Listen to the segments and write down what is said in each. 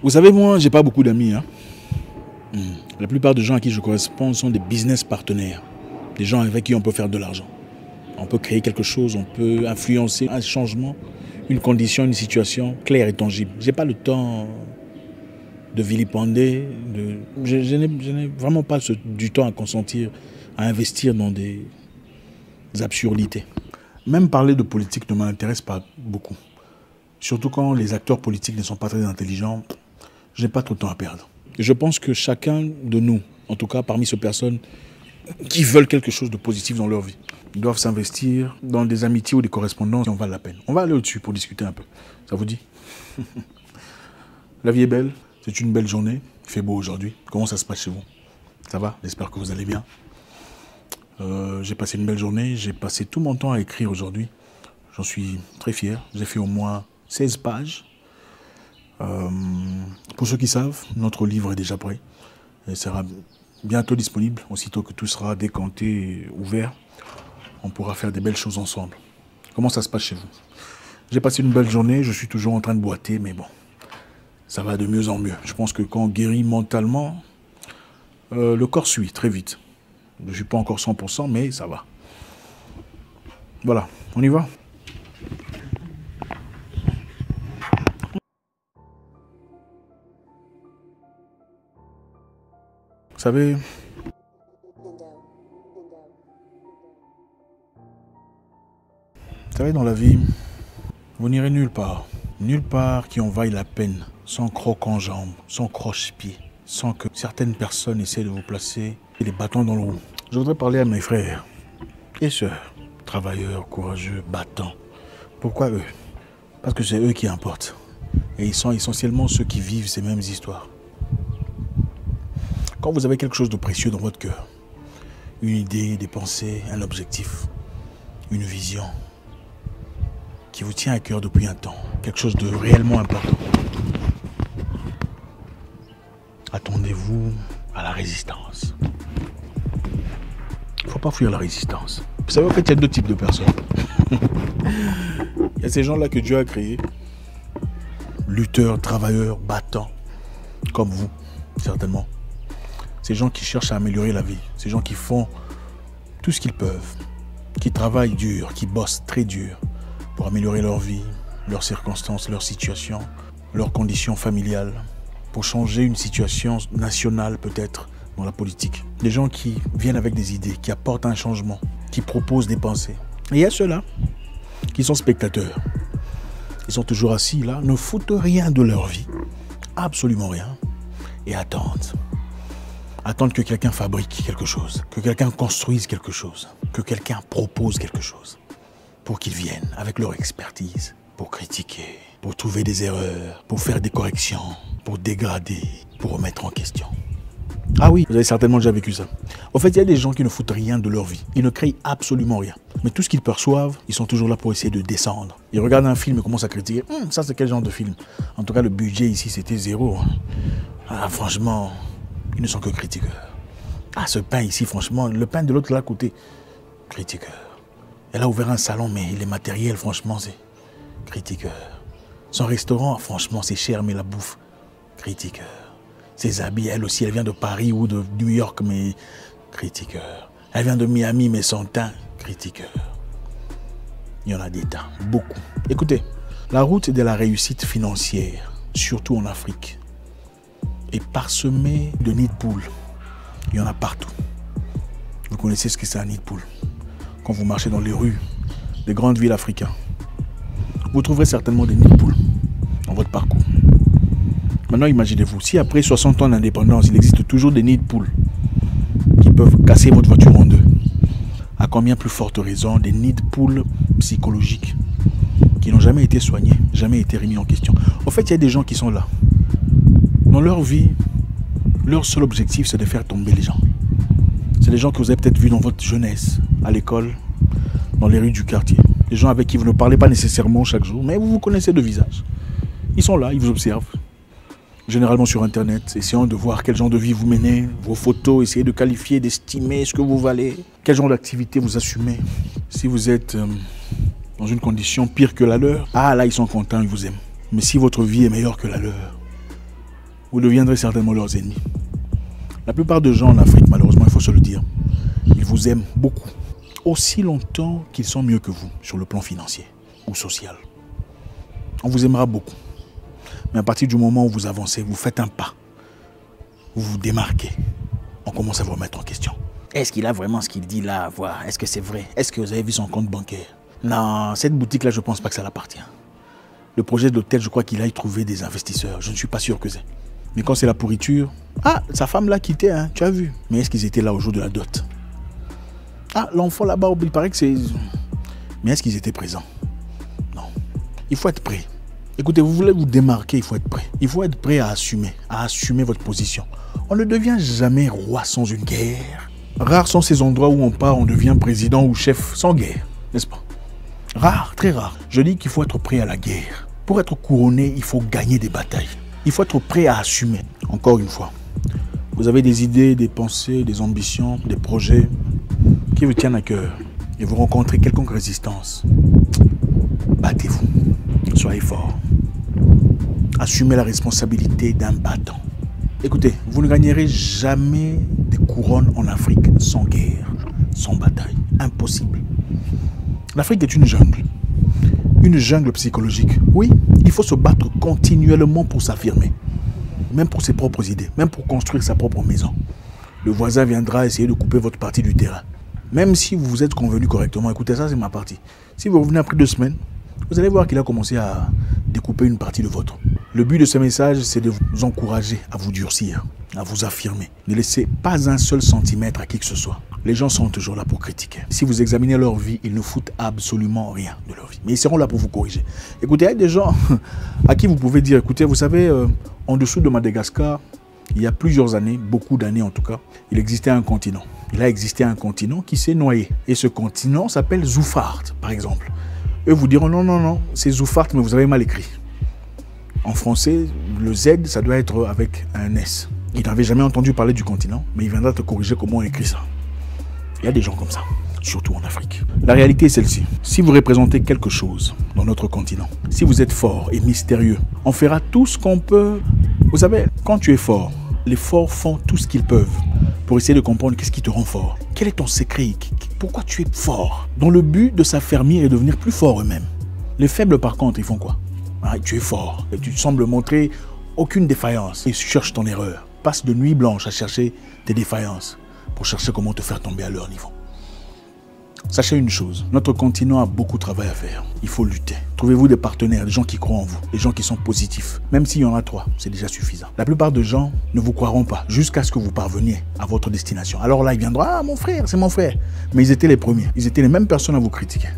Vous savez, moi, j'ai pas beaucoup d'amis. Hein. La plupart des gens à qui je corresponds sont des business partenaires. Des gens avec qui on peut faire de l'argent. On peut créer quelque chose, on peut influencer un changement, une condition, une situation claire et tangible. J'ai pas le temps de vilipender. Je n'ai vraiment pas du temps à consentir, à investir dans des absurdités. Même parler de politique ne m'intéresse pas beaucoup. Surtout quand les acteurs politiques ne sont pas très intelligents, je n'ai pas trop de temps à perdre. Et je pense que chacun de nous, en tout cas parmi ces personnes qui veulent quelque chose de positif dans leur vie, doivent s'investir dans des amitiés ou des correspondances qui en valent la peine. On va aller au-dessus pour discuter un peu. Ça vous dit? La vie est belle, c'est une belle journée, il fait beau aujourd'hui. Comment ça se passe chez vous? Ça va? J'espère que vous allez bien. J'ai passé une belle journée, j'ai passé tout mon temps à écrire aujourd'hui. J'en suis très fier. J'ai fait au moins 16 pages. Pour ceux qui savent, notre livre est déjà prêt. Il sera bientôt disponible. Aussitôt que tout sera décanté et ouvert, on pourra faire des belles choses ensemble. Comment ça se passe chez vous? J'ai passé une belle journée, je suis toujours en train de boiter, mais bon, ça va de mieux en mieux. Je pense que quand on guérit mentalement, le corps suit très vite. Je ne suis pas encore 100%, mais ça va. Voilà, on y va? Vous savez, dans la vie, vous n'irez nulle part. Nulle part qui en vaille la peine, sans croc en jambe, sans croche-pied, sans que certaines personnes essaient de vous placer les bâtons dans le roue. Je voudrais parler à mes frères et sœurs, travailleurs, courageux, battants. Pourquoi eux? Parce que c'est eux qui importent. Et ils sont essentiellement ceux qui vivent ces mêmes histoires. Quand vous avez quelque chose de précieux dans votre cœur, une idée, des pensées, un objectif, une vision qui vous tient à cœur depuis un temps, quelque chose de réellement important, attendez-vous à la résistance. Il ne faut pas fuir la résistance. Vous savez, en fait, il y a deux types de personnes. Il y a ces gens-là que Dieu a créés, lutteurs, travailleurs, battants, comme vous, certainement. Ces gens qui cherchent à améliorer la vie, ces gens qui font tout ce qu'ils peuvent, qui travaillent dur, qui bossent très dur pour améliorer leur vie, leurs circonstances, leur situation, leurs conditions familiales, pour changer une situation nationale peut-être dans la politique. Des gens qui viennent avec des idées, qui apportent un changement, qui proposent des pensées. Et il y a ceux-là qui sont spectateurs. Ils sont toujours assis là, ne foutent rien de leur vie, absolument rien, et attendent. Attendre que quelqu'un fabrique quelque chose, que quelqu'un construise quelque chose, que quelqu'un propose quelque chose, pour qu'ils viennent avec leur expertise, pour critiquer, pour trouver des erreurs, pour faire des corrections, pour dégrader, pour remettre en question. Ah oui, vous avez certainement déjà vécu ça. En fait, il y a des gens qui ne foutent rien de leur vie. Ils ne créent absolument rien. Mais tout ce qu'ils perçoivent, ils sont toujours là pour essayer de descendre. Ils regardent un film et commencent à critiquer. Ça, c'est quel genre de film? En tout cas, le budget ici, c'était zéro. Ah, franchement... Ils ne sont que critiqueurs. Ah, ce pain ici, franchement, le pain de l'autre là à côté, critiqueur. Elle a ouvert un salon, mais les matériels, franchement, c'est critiqueur. Son restaurant, franchement, c'est cher, mais la bouffe, critiqueur. Ses habits, elle aussi, elle vient de Paris ou de New York, mais critiqueur. Elle vient de Miami, mais son teint, critiqueur. Il y en a des tas, beaucoup. Écoutez, la route de la réussite financière, surtout en Afrique, est parsemé de nids de poules. Il y en a partout. Vous connaissez ce que c'est un nid de poule. Quand vous marchez dans les rues des grandes villes africaines, vous trouverez certainement des nids de poules dans votre parcours. Maintenant, imaginez-vous, si après 60 ans d'indépendance, il existe toujours des nids de poules qui peuvent casser votre voiture en deux, à combien plus forte raison des nids de poules psychologiques qui n'ont jamais été soignés, jamais été remis en question. En fait, il y a des gens qui sont là. Dans leur vie, leur seul objectif, c'est de faire tomber les gens. C'est les gens que vous avez peut-être vus dans votre jeunesse, à l'école, dans les rues du quartier. Les gens avec qui vous ne parlez pas nécessairement chaque jour, mais vous vous connaissez de visage. Ils sont là, ils vous observent. Généralement sur Internet, essayant de voir quel genre de vie vous menez, vos photos, essayez de qualifier, d'estimer ce que vous valez, quel genre d'activité vous assumez. Si vous êtes dans une condition pire que la leur, ah là, ils sont contents, ils vous aiment. Mais si votre vie est meilleure que la leur, vous deviendrez certainement leurs ennemis. La plupart des gens en Afrique, malheureusement, il faut se le dire, ils vous aiment beaucoup, aussi longtemps qu'ils sont mieux que vous sur le plan financier ou social. On vous aimera beaucoup. Mais à partir du moment où vous avancez, vous faites un pas, vous vous démarquez, on commence à vous remettre en question. Est-ce qu'il a vraiment ce qu'il dit là à voir? Est-ce que c'est vrai? Est-ce que vous avez vu son compte bancaire? Non, cette boutique-là, je ne pense pas que ça l'appartient. Le projet de l'hôtel, je crois qu'il aille trouver des investisseurs. Je ne suis pas sûr que c'est. Mais quand c'est la pourriture... Ah, sa femme l'a quitté, hein, tu as vu. Mais est-ce qu'ils étaient là au jour de la dot? Ah, l'enfant là-bas, il paraît que c'est... Mais est-ce qu'ils étaient présents? Non. Il faut être prêt. Écoutez, vous voulez vous démarquer, il faut être prêt. Il faut être prêt à assumer votre position. On ne devient jamais roi sans une guerre. Rares sont ces endroits où on part, on devient président ou chef sans guerre, n'est-ce pas? Rare, très rare. Je dis qu'il faut être prêt à la guerre. Pour être couronné, il faut gagner des batailles. Il faut être prêt à assumer. Encore une fois, vous avez des idées, des pensées, des ambitions, des projets qui vous tiennent à cœur et vous rencontrez quelconque résistance. Battez-vous. Soyez fort. Assumez la responsabilité d'un battant. Écoutez, vous ne gagnerez jamais des couronnes en Afrique sans guerre, sans bataille. Impossible. L'Afrique est une jungle psychologique. Oui, il faut se battre continuellement pour s'affirmer, même pour ses propres idées, même pour construire sa propre maison. Le voisin viendra essayer de couper votre partie du terrain. Même si vous vous êtes convenu correctement, écoutez, ça c'est ma partie. Si vous revenez après 2 semaines, vous allez voir qu'il a commencé à découper une partie de vôtre. Le but de ce message, c'est de vous encourager à vous durcir, à vous affirmer. Ne laissez pas un seul centimètre à qui que ce soit. Les gens sont toujours là pour critiquer. Si vous examinez leur vie, ils ne foutent absolument rien de leur vie. Mais ils seront là pour vous corriger. Écoutez, il y a des gens à qui vous pouvez dire, écoutez, vous savez, en dessous de Madagascar, il y a plusieurs années, beaucoup d'années en tout cas, il existait un continent. Il a existé un continent qui s'est noyé. Et ce continent s'appelle Zoufart, par exemple. Eux vous diront, non, non, non, c'est Zoufart, mais vous avez mal écrit. En français, le Z, ça doit être avec un S. Il n'avait jamais entendu parler du continent, mais il viendra te corriger comment on écrit ça. Il y a des gens comme ça, surtout en Afrique. La réalité est celle-ci. Si vous représentez quelque chose dans notre continent, si vous êtes fort et mystérieux, on fera tout ce qu'on peut. Vous savez, quand tu es fort, les forts font tout ce qu'ils peuvent pour essayer de comprendre qu'est-ce qui te rend fort. Quel est ton secret? Pourquoi tu es fort? Dans le but de s'affermir et devenir plus fort eux-mêmes. Les faibles, par contre, ils font quoi? Ah, tu es fort et tu sembles montrer aucune défaillance. Ils cherchent ton erreur. Passe de nuit blanche à chercher tes défaillances pour chercher comment te faire tomber à leur niveau. Sachez une chose, notre continent a beaucoup de travail à faire. Il faut lutter. Trouvez-vous des partenaires, des gens qui croient en vous, des gens qui sont positifs. Même s'il y en a 3, c'est déjà suffisant. La plupart des gens ne vous croiront pas jusqu'à ce que vous parveniez à votre destination. Alors là, ils viendront, ah mon frère, c'est mon frère. Mais ils étaient les premiers. Ils étaient les mêmes personnes à vous critiquer.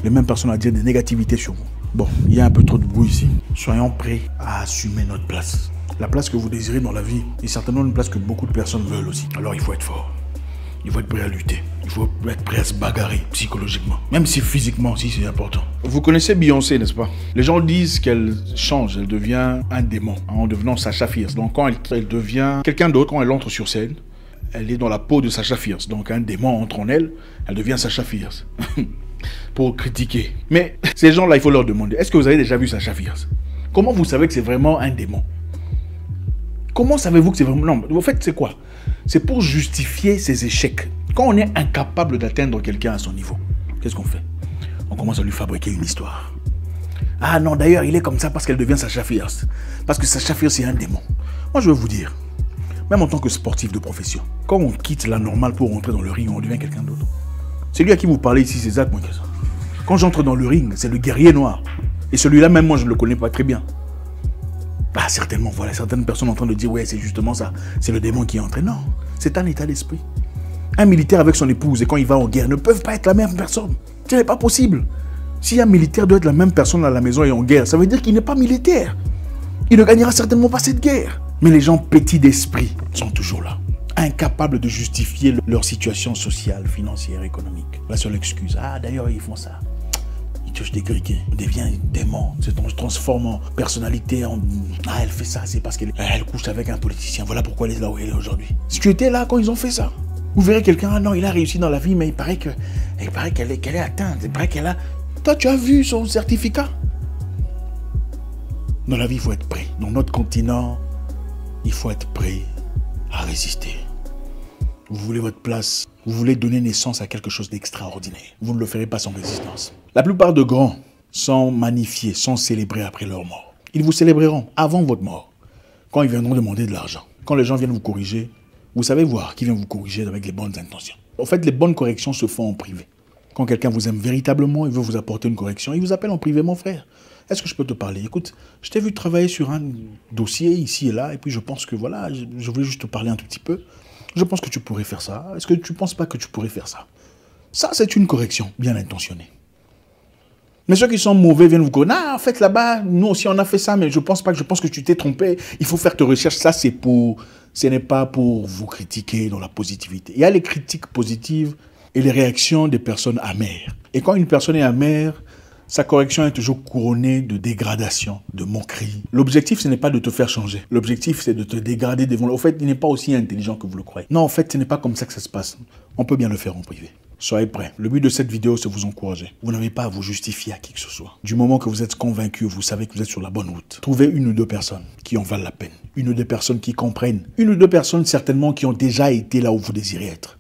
Les mêmes personnes à dire des négativités sur vous. Bon, il y a un peu trop de bruit ici. Soyons prêts à assumer notre place. La place que vous désirez dans la vie est certainement une place que beaucoup de personnes veulent aussi. Alors il faut être fort. Il faut être prêt à lutter. Il faut être prêt à se bagarrer psychologiquement. Même si physiquement aussi c'est important. Vous connaissez Beyoncé, n'est-ce pas? Les gens disent qu'elle change, elle devient un démon en devenant Sasha Fierce. Donc quand elle devient quelqu'un d'autre, quand elle entre sur scène, elle est dans la peau de Sasha Fierce. Donc un démon entre en elle, elle devient Sasha Fierce. Pour critiquer. Mais ces gens-là, il faut leur demander, est-ce que vous avez déjà vu Sasha Fierce? Comment vous savez que c'est vraiment un démon? Comment savez-vous que c'est vraiment... Non, en fait, c'est quoi? C'est pour justifier ses échecs. Quand on est incapable d'atteindre quelqu'un à son niveau, qu'est-ce qu'on fait? On commence à lui fabriquer une histoire. Ah non, d'ailleurs, il est comme ça parce qu'elle devient Sasha Fierce. Parce que Sasha Fierce est un démon. Moi, je vais vous dire, même en tant que sportif de profession, quand on quitte la normale pour rentrer dans le ring, on devient quelqu'un d'autre. Celui à qui vous parlez ici, c'est Zach Moïse. Quand j'entre dans le ring, c'est le guerrier noir. Et celui-là, même moi, je ne le connais pas très bien. Ah, certainement, voilà, certaines personnes en train de dire, ouais, c'est justement ça. C'est le démon qui est entré. Non, c'est un état d'esprit. Un militaire avec son épouse, et quand il va en guerre, ne peuvent pas être la même personne. Ce n'est pas possible. Si un militaire doit être la même personne à la maison et en guerre, ça veut dire qu'il n'est pas militaire. Il ne gagnera certainement pas cette guerre. Mais les gens petits d'esprit sont toujours là, incapables de justifier leur situation sociale, financière, économique. La seule excuse, ah d'ailleurs ils font ça. Ils touchent des griquets, on devient démon, se transforme en personnalité, ah elle fait ça, c'est parce qu'elle couche avec un politicien, voilà pourquoi elle est là où elle est aujourd'hui. Si tu étais là quand ils ont fait ça, vous verrez quelqu'un, ah non il a réussi dans la vie, mais il paraît qu'elle est atteinte, il paraît qu'elle a... Toi tu as vu son certificat? Dans la vie il faut être prêt. Dans notre continent, il faut être prêt à résister. Vous voulez votre place, vous voulez donner naissance à quelque chose d'extraordinaire. Vous ne le ferez pas sans résistance. La plupart de grands sont magnifiés, sont célébrés après leur mort. Ils vous célébreront avant votre mort, quand ils viendront demander de l'argent. Quand les gens viennent vous corriger, vous savez voir qui vient vous corriger avec les bonnes intentions. En fait, les bonnes corrections se font en privé. Quand quelqu'un vous aime véritablement et veut vous apporter une correction, il vous appelle en privé, mon frère. Est-ce que je peux te parler? Écoute, je t'ai vu travailler sur un dossier ici et là, et puis je pense que voilà, je voulais juste te parler un tout petit peu. Je pense que tu pourrais faire ça. Est-ce que tu ne penses pas que tu pourrais faire ça? Ça, c'est une correction bien intentionnée. Mais ceux qui sont mauvais viennent vous dire, ah, en fait, là-bas, nous aussi, on a fait ça, mais je pense que tu t'es trompé. Il faut faire tes recherches. Ça, ce n'est pas pour vous critiquer dans la positivité. Il y a les critiques positives et les réactions des personnes amères. Et quand une personne est amère, sa correction est toujours couronnée de dégradation, de moquerie. L'objectif, ce n'est pas de te faire changer. L'objectif, c'est de te dégrader devant le... Au fait, il n'est pas aussi intelligent que vous le croyez. Non, en fait, ce n'est pas comme ça que ça se passe. On peut bien le faire en privé. Soyez prêts. Le but de cette vidéo, c'est de vous encourager. Vous n'avez pas à vous justifier à qui que ce soit. Du moment que vous êtes convaincu, vous savez que vous êtes sur la bonne route. Trouvez une ou deux personnes qui en valent la peine. Une ou deux personnes qui comprennent. Une ou deux personnes, certainement, qui ont déjà été là où vous désirez être.